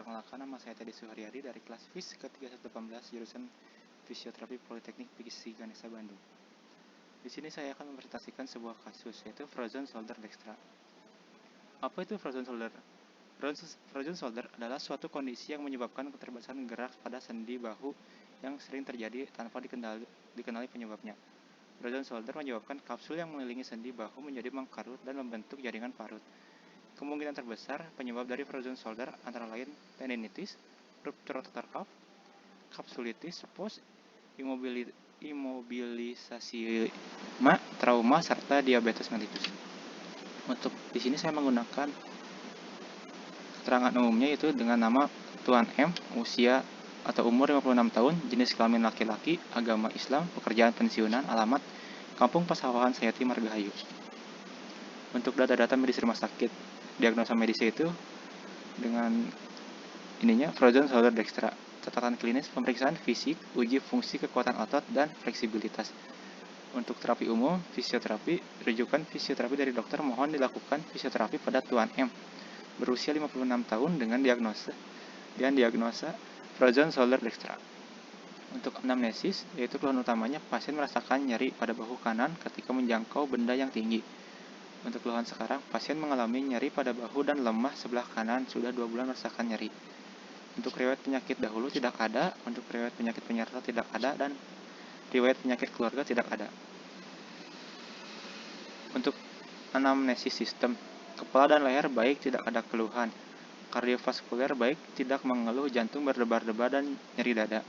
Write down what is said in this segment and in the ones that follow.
Perkenalkan, nama saya Teddy Suharyadi dari kelas FIS ke-3118 jurusan Fisioterapi Politeknik PGSI Ganesha Bandung. Di sini saya akan mempresentasikan sebuah kasus, yaitu frozen shoulder dextra. Apa itu frozen shoulder? Frozen shoulder adalah suatu kondisi yang menyebabkan keterbatasan gerak pada sendi bahu yang sering terjadi tanpa dikenali penyebabnya. Frozen shoulder menyebabkan kapsul yang mengelilingi sendi bahu menjadi mengkarut dan membentuk jaringan parut. Kemungkinan terbesar penyebab dari frozen shoulder antara lain tendinitis, ruptur rotator cuff, kapsulitis, post imobilisasi trauma serta diabetes mellitus. Untuk di sini saya menggunakan keterangan umumnya yaitu dengan nama Tuan M, usia atau umur 56 tahun, jenis kelamin laki-laki, agama Islam, pekerjaan pensiunan, alamat Kampung Pasawahan, Sayati, Margahayu. Untuk data-data medis rumah sakit, diagnosa medisnya itu dengan frozen shoulder dextra. Catatan klinis, pemeriksaan fisik, uji fungsi kekuatan otot dan fleksibilitas. Untuk terapi umum, fisioterapi, rujukan fisioterapi dari dokter mohon dilakukan fisioterapi pada Tuan M, berusia 56 tahun dengan diagnosa frozen shoulder dextra. Untuk anamnesis, yaitu keluhan utamanya pasien merasakan nyeri pada bahu kanan ketika menjangkau benda yang tinggi. Untuk keluhan sekarang, pasien mengalami nyeri pada bahu dan lemah sebelah kanan sudah 2 bulan merasakan nyeri. Untuk riwayat penyakit dahulu tidak ada, untuk riwayat penyakit penyerta tidak ada, dan riwayat penyakit keluarga tidak ada. Untuk anamnesis sistem, kepala dan leher baik, tidak ada keluhan. Kardiovaskuler baik, tidak mengeluh, jantung berdebar-debar dan nyeri dada.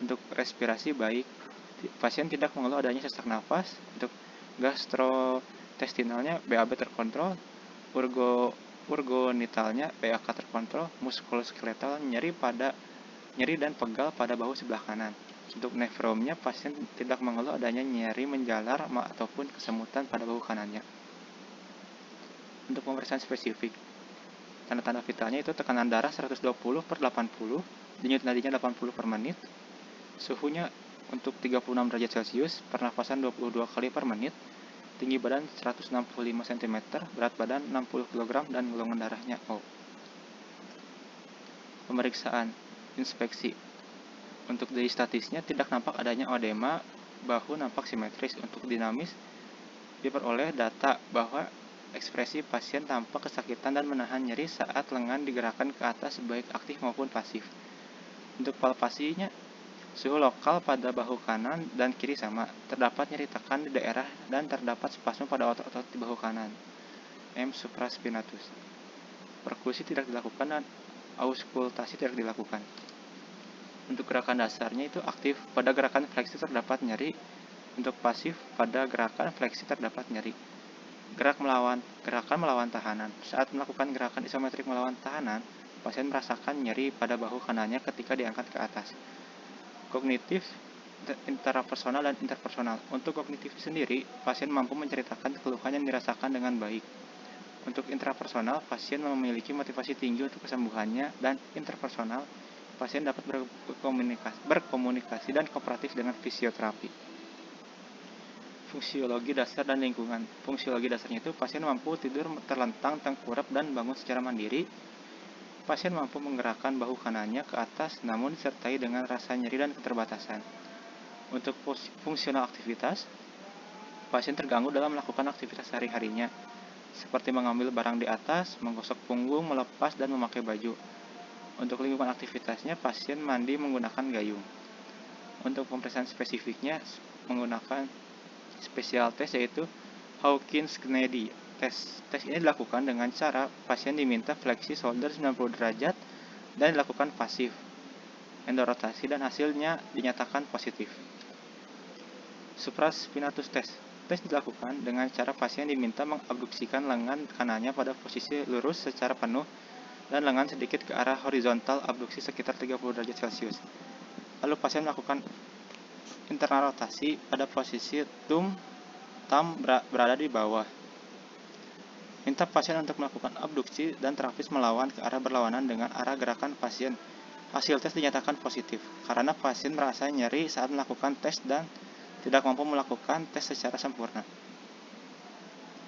Untuk respirasi baik, pasien tidak mengeluh adanya sesak nafas. Untuk gastrointestinalnya BAB terkontrol, urogenitalnya PAK terkontrol, muskuloskeletal nyeri dan pegal pada bahu sebelah kanan. Untuk nefromnya, pasien tidak mengeluh adanya nyeri menjalar ataupun kesemutan pada bahu kanannya. Untuk pemeriksaan spesifik, tanda-tanda vitalnya itu tekanan darah 120/80, denyut nadinya 80 per menit, suhunya untuk 36 derajat Celcius, pernafasan 22 kali per menit, tinggi badan 165 cm, berat badan 60 kg, dan golongan darahnya O. Pemeriksaan inspeksi. Untuk dari statisnya tidak nampak adanya odema, bahu nampak simetris. Untuk dinamis, diperoleh data bahwa ekspresi pasien tampak kesakitan dan menahan nyeri saat lengan digerakkan ke atas baik aktif maupun pasif. Untuk palpasinya, suhu lokal pada bahu kanan dan kiri sama, terdapat nyeri tekan di daerah dan terdapat spasme pada otot-otot di bahu kanan. M. supraspinatus. Perkusi tidak dilakukan dan auskultasi tidak dilakukan. Untuk gerakan dasarnya itu aktif, pada gerakan fleksi terdapat nyeri. Untuk pasif, pada gerakan fleksi terdapat nyeri. Gerakan melawan tahanan. Saat melakukan gerakan isometrik melawan tahanan, pasien merasakan nyeri pada bahu kanannya ketika diangkat ke atas. Kognitif, intrapersonal dan interpersonal. Untuk kognitif sendiri, pasien mampu menceritakan keluhan yang dirasakan dengan baik. Untuk intrapersonal, pasien memiliki motivasi tinggi untuk kesembuhannya, dan interpersonal, pasien dapat berkomunikasi dan kooperatif dengan fisioterapi. Fungsiologi dasar dan lingkungan. Fungsiologi dasarnya itu pasien mampu tidur terlentang, tengkurap, dan bangun secara mandiri. Pasien mampu menggerakkan bahu kanannya ke atas namun disertai dengan rasa nyeri dan keterbatasan. Untuk fungsional aktivitas, pasien terganggu dalam melakukan aktivitas sehari-harinya, seperti mengambil barang di atas, menggosok punggung, melepas, dan memakai baju. Untuk lingkungan aktivitasnya, pasien mandi menggunakan gayung. Untuk pemeriksaan spesifiknya menggunakan special test, yaitu Hawkins-Kennedy test. Tes ini dilakukan dengan cara pasien diminta fleksi shoulder 90 derajat dan dilakukan pasif endorotasi dan hasilnya dinyatakan positif. Supraspinatus test. Tes dilakukan dengan cara pasien diminta mengabduksikan lengan kanannya pada posisi lurus secara penuh dan lengan sedikit ke arah horizontal, abduksi sekitar 30 derajat Celcius. Lalu pasien melakukan internal rotasi pada posisi thumb berada di bawah. Minta pasien untuk melakukan abduksi dan terapis melawan ke arah berlawanan dengan arah gerakan pasien. Hasil tes dinyatakan positif karena pasien merasa nyeri saat melakukan tes dan tidak mampu melakukan tes secara sempurna.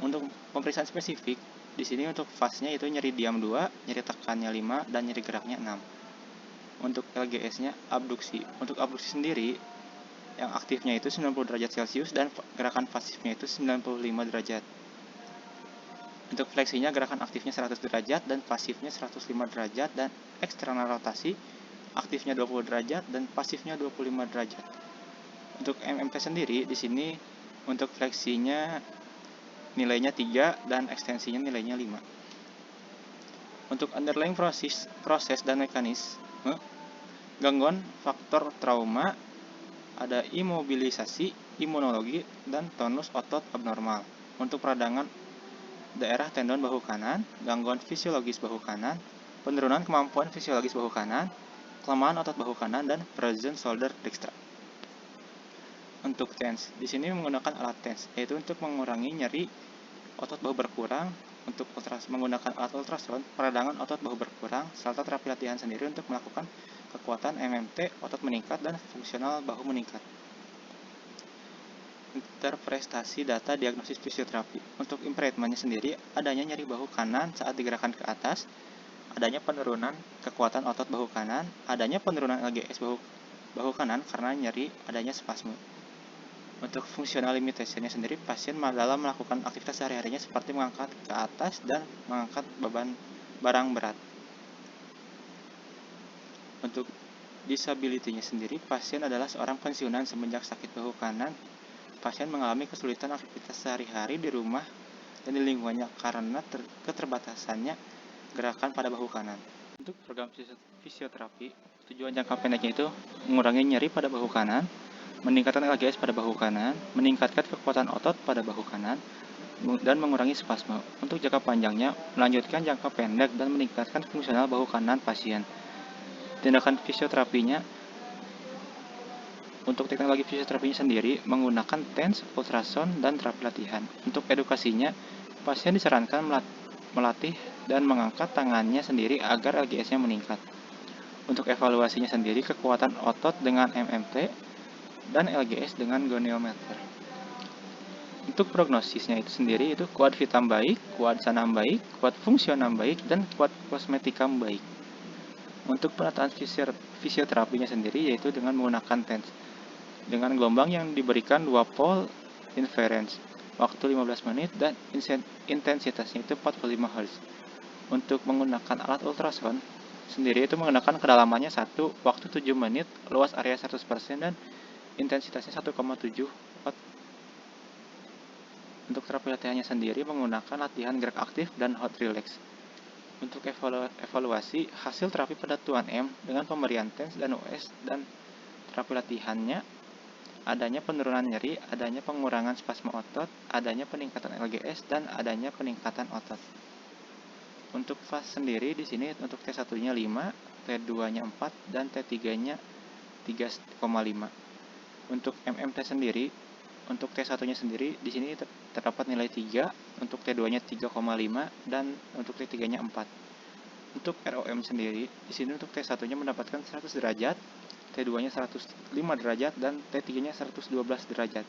Untuk pemeriksaan spesifik, Di sini untuk fase-nya itu nyeri diam 2, nyeri tekannya 5, dan nyeri geraknya 6. Untuk LGS-nya abduksi. Untuk abduksi sendiri, yang aktifnya itu 90 derajat Celcius dan gerakan pasifnya itu 95 derajat. Untuk fleksinya gerakan aktifnya 100 derajat dan pasifnya 105 derajat, dan eksternal rotasi aktifnya 20 derajat dan pasifnya 25 derajat. Untuk MMT sendiri di sini untuk fleksinya nilainya 3 dan ekstensinya nilainya 5. Untuk underlying proses dan mekanisme, gangguan faktor trauma, ada imobilisasi, imunologi, dan tonus otot abnormal. Untuk peradangan daerah tendon bahu kanan, gangguan fisiologis bahu kanan, penurunan kemampuan fisiologis bahu kanan, kelemahan otot bahu kanan, dan frozen shoulder dextra. Untuk TENS, di sini menggunakan alat TENS, yaitu untuk mengurangi nyeri otot bahu berkurang. Untuk menggunakan alat ultrasound, peradangan otot bahu berkurang, serta terapi latihan sendiri untuk melakukan kekuatan MMT, otot meningkat, dan fungsional bahu meningkat. Interpretasi data diagnosis fisioterapi. Untuk improvement-nya sendiri, adanya nyeri bahu kanan saat digerakkan ke atas, adanya penurunan kekuatan otot bahu kanan, adanya penurunan LGS bahu kanan karena nyeri, adanya spasme. Untuk fungsional limitation-nya sendiri, pasien dalam melakukan aktivitas sehari-harinya seperti mengangkat ke atas dan mengangkat barang berat. Untuk disability-nya sendiri, pasien adalah seorang pensiunan semenjak sakit bahu kanan. Pasien mengalami kesulitan aktivitas sehari-hari di rumah dan di lingkungannya karena keterbatasannya gerakan pada bahu kanan. Untuk program fisioterapi, tujuan jangka pendeknya itu mengurangi nyeri pada bahu kanan, meningkatkan LGS pada bahu kanan, meningkatkan kekuatan otot pada bahu kanan, dan mengurangi spasme. Untuk jangka panjangnya, melanjutkan jangka pendek dan meningkatkan fungsional bahu kanan pasien. Tindakan fisioterapinya, untuk teknologi fisioterapinya sendiri menggunakan TENS, ultrasound, dan terapi latihan. Untuk edukasinya, pasien disarankan melatih dan mengangkat tangannya sendiri agar LGS-nya meningkat. Untuk evaluasinya sendiri, kekuatan otot dengan MMT dan LGS dengan goniometer. Untuk prognosisnya itu sendiri itu kuad vitam baik, kuad sanam baik, kuad fungsionam baik, dan kuad kosmetikam baik. Untuk penataan fisioterapinya sendiri yaitu dengan menggunakan TENS dengan gelombang yang diberikan 2 pole inference, waktu 15 menit, dan intensitasnya itu 45 Hz. Untuk menggunakan alat ultrasound sendiri itu menggunakan kedalamannya 1, waktu 7 menit, luas area 100%, dan intensitasnya 1,7 watt. Untuk terapi latihannya sendiri menggunakan latihan gerak aktif dan hot relax. Untuk evaluasi hasil terapi pada Tuan M dengan pemberian TENS dan US dan terapi latihannya, adanya penurunan nyeri, adanya pengurangan spasme otot, adanya peningkatan LGS, dan adanya peningkatan otot. Untuk fase sendiri di sini untuk T1-nya 5, T2-nya 4, dan T3-nya 3,5. Untuk MMT sendiri, untuk T1-nya sendiri di sini terdapat nilai 3, untuk T2-nya 3,5, dan untuk T3-nya 4. Untuk ROM sendiri, di sini untuk T1-nya mendapatkan 100 derajat, T2-nya 105 derajat, dan T3-nya 112 derajat.